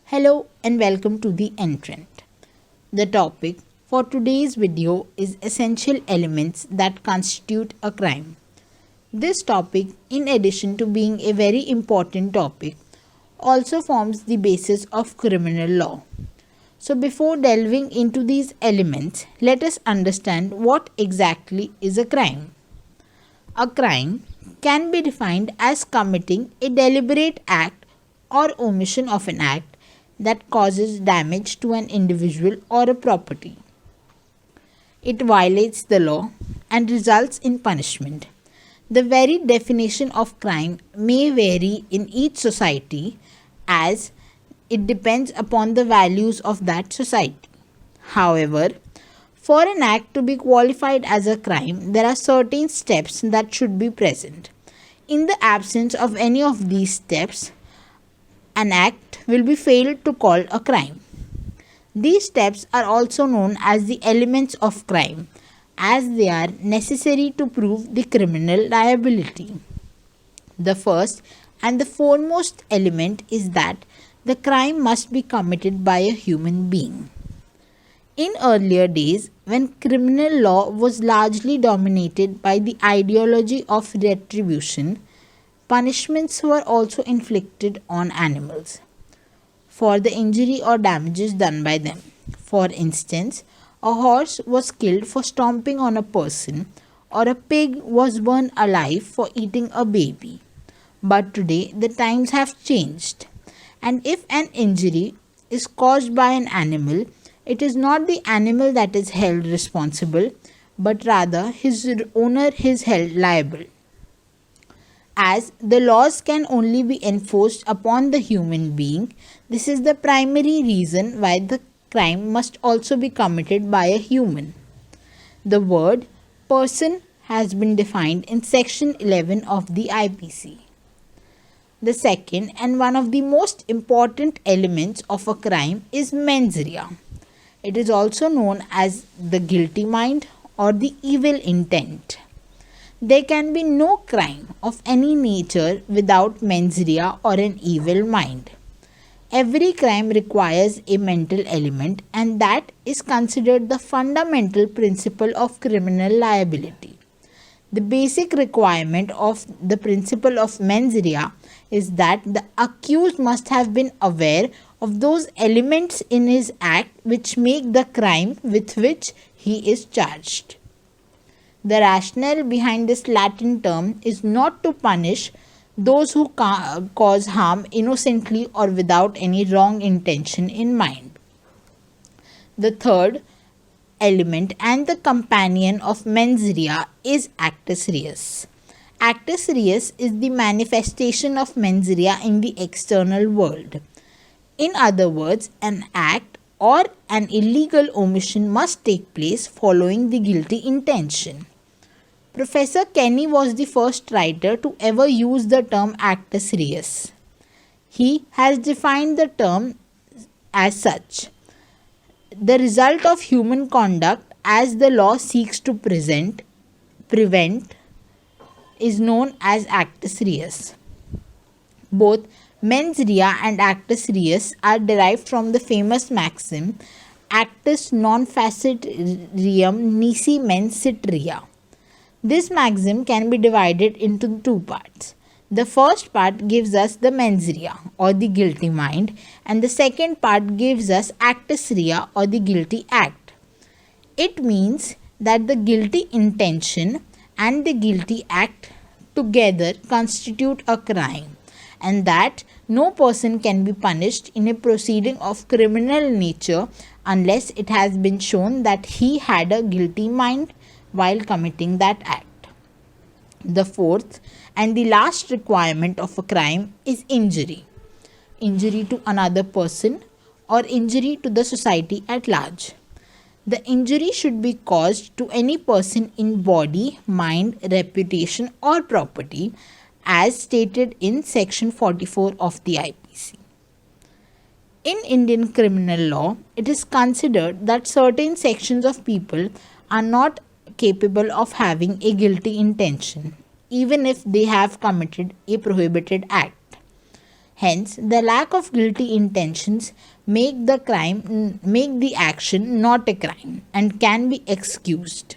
Hello and welcome to the Entrant. The topic for today's video is essential elements that constitute a crime. This topic, in addition to being a very important topic, also forms the basis of criminal law. So before delving into these elements, let us understand what exactly is a crime. A crime can be defined as committing a deliberate act or omission of an act that causes damage to an individual or a property. It violates the law and results in punishment. The very definition of crime may vary in each society as it depends upon the values of that society. However, for an act to be qualified as a crime, there are certain steps that should be present. In the absence of any of these steps, an act will be failed to call a crime. These steps are also known as the elements of crime, as they are necessary to prove the criminal liability. The first and the foremost element is that the crime must be committed by a human being. In earlier days, when criminal law was largely dominated by the ideology of retribution, punishments were also inflicted on animals for the injury or damages done by them. For instance, a horse was killed for stomping on a person, or a pig was burned alive for eating a baby. But today, the times have changed, and if an injury is caused by an animal, it is not the animal that is held responsible, but rather his owner is held liable. As the laws can only be enforced upon the human being, this is the primary reason why the crime must also be committed by a human. The word person has been defined in section 11 of the IPC. The second and one of the most important elements of a crime is mens rea. It is also known as the guilty mind or the evil intent. There can be no crime of any nature without mens rea or an evil mind. Every crime requires a mental element, and that is considered the fundamental principle of criminal liability. The basic requirement of the principle of mens rea is that the accused must have been aware of those elements in his act which make the crime with which he is charged. The rationale behind this Latin term is not to punish those who cause harm innocently or without any wrong intention in mind. The third element and the companion of mens rea is actus reus. Actus reus is the manifestation of mens rea in the external world. In other words, an act or an illegal omission must take place following the guilty intention. Professor Kenny was the first writer to ever use the term actus reus. He has defined the term as such: the result of human conduct as the law seeks to prevent is known as actus reus. Both mens rea and actus reus are derived from the famous maxim actus non facit reum nisi mens sit rea. This maxim can be divided into two parts. The first part gives us the mens rea or the guilty mind, and the second part gives us actus rea or the guilty act. It means that the guilty intention and the guilty act together constitute a crime, and that no person can be punished in a proceeding of criminal nature unless it has been shown that he had a guilty mind while committing that act. The fourth and the last requirement of a crime is injury. Injury to another person or injury to the society at large. The injury should be caused to any person in body, mind, reputation or property as stated in section 44 of the IPC. In Indian criminal law, it is considered that certain sections of people are not capable of having a guilty intention, even if they have committed a prohibited act. Hence, the lack of guilty intentions make the action not a crime and can be excused.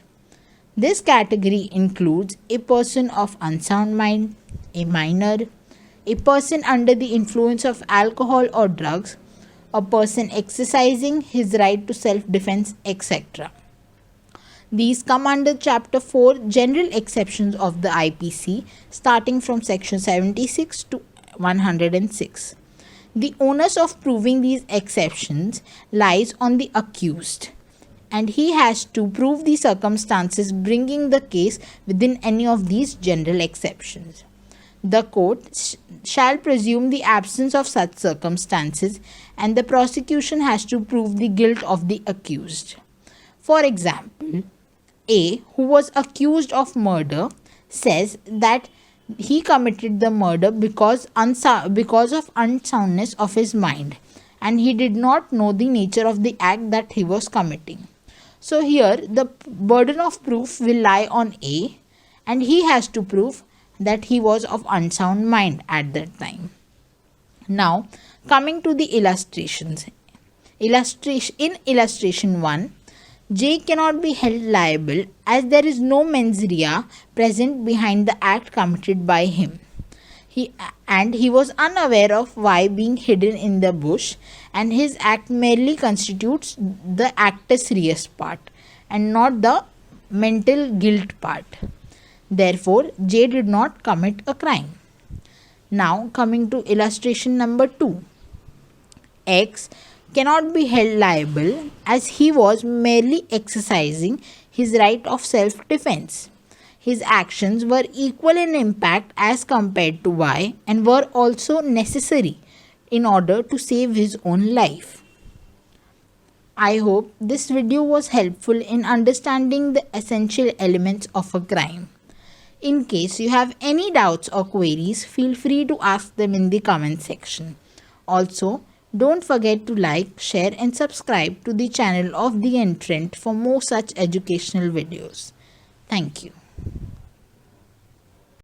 This category includes a person of unsound mind, a minor, a person under the influence of alcohol or drugs, a person exercising his right to self-defense, etc. These come under Chapter 4 General Exceptions of the IPC, starting from Section 76 to 106. The onus of proving these exceptions lies on the accused, and he has to prove the circumstances bringing the case within any of these general exceptions. The court shall presume the absence of such circumstances, and the prosecution has to prove the guilt of the accused. For example, A, who was accused of murder, says that he committed the murder because of unsoundness of his mind, and he did not know the nature of the act that he was committing. So here the burden of proof will lie on A, and he has to prove that he was of unsound mind at that time. Now coming to the illustrations. In illustration 1, J cannot be held liable as there is no mens rea present behind the act committed by him. He was unaware of Y being hidden in the bush, and his act merely constitutes the actus reus part and not the mental guilt part. Therefore, J did not commit a crime. Now coming to illustration number 2. X cannot be held liable as he was merely exercising his right of self-defense. His actions were equal in impact as compared to Y and were also necessary in order to save his own life. I hope this video was helpful in understanding the essential elements of a crime. In case you have any doubts or queries, feel free to ask them in the comment section. Also, don't forget to like, share and subscribe to the channel of The Entrant for more such educational videos. Thank you.